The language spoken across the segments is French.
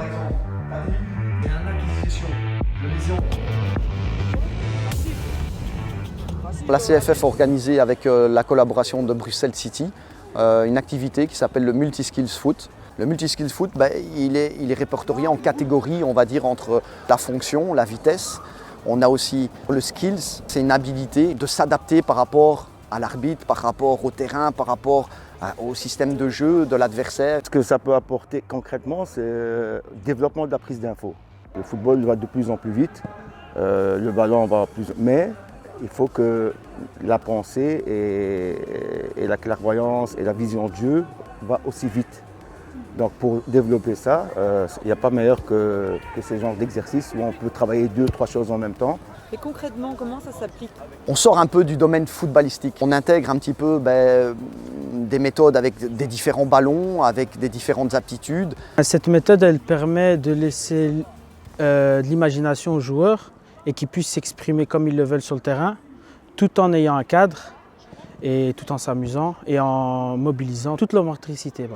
par exemple, il y a une acquisition de lésions. La CFF a organisé avec la collaboration de Bruxelles City une activité qui s'appelle le Multiskills Foot. Le Multiskills Foot, il est répertorié en catégories, on va dire, entre la fonction, la vitesse. On a aussi le skills, c'est une habilité de s'adapter par rapport à l'arbitre, par rapport au terrain, par rapport au système de jeu de l'adversaire. Ce que ça peut apporter concrètement, c'est le développement de la prise d'info. Le football va de plus en plus vite, le ballon va plus... Mais il faut que la pensée et la clairvoyance et la vision de jeu va aussi vite. Donc pour développer ça, il n'y a pas meilleur que ces genres d'exercices où on peut travailler 2-3 choses en même temps. Et concrètement, comment ça s'applique? On sort un peu du domaine footballistique. On intègre un petit peu des méthodes avec des différents ballons, avec des différentes aptitudes. Cette méthode, elle permet de laisser de l'imagination aux joueurs et qu'ils puissent s'exprimer comme ils le veulent sur le terrain, tout en ayant un cadre et tout en s'amusant et en mobilisant toute leur motricité.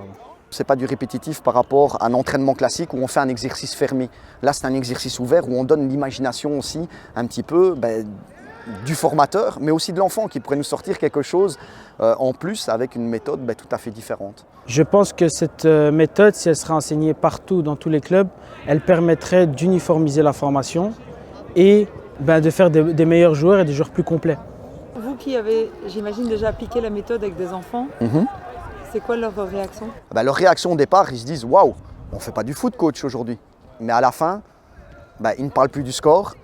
Ce n'est pas du répétitif par rapport à un entraînement classique où on fait un exercice fermé. Là, c'est un exercice ouvert où on donne l'imagination aussi un petit peu du formateur, mais aussi de l'enfant qui pourrait nous sortir quelque chose en plus avec une méthode tout à fait différente. Je pense que cette méthode, si elle serait enseignée partout dans tous les clubs, elle permettrait d'uniformiser la formation et de faire des meilleurs joueurs et des joueurs plus complets. Vous qui avez, j'imagine, déjà appliqué la méthode avec des enfants, c'est quoi leur réaction? Leur réaction au départ, ils se disent « Waouh, on ne fait pas du foot coach aujourd'hui ». Mais à la fin, ils ne parlent plus du score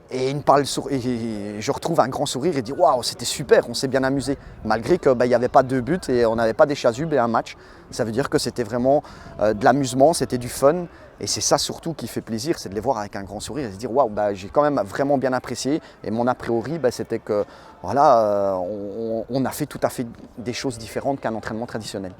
et je retrouve un grand sourire et dis « Waouh, c'était super, on s'est bien amusé ». Malgré qu'il n'y avait pas 2 buts et on n'avait pas des chasubes et un match. Ça veut dire que c'était vraiment de l'amusement, c'était du fun. Et c'est ça surtout qui fait plaisir, c'est de les voir avec un grand sourire et se dire « Waouh, j'ai quand même vraiment bien apprécié ». Et mon a priori, c'était que voilà, on a fait tout à fait des choses différentes qu'un entraînement traditionnel.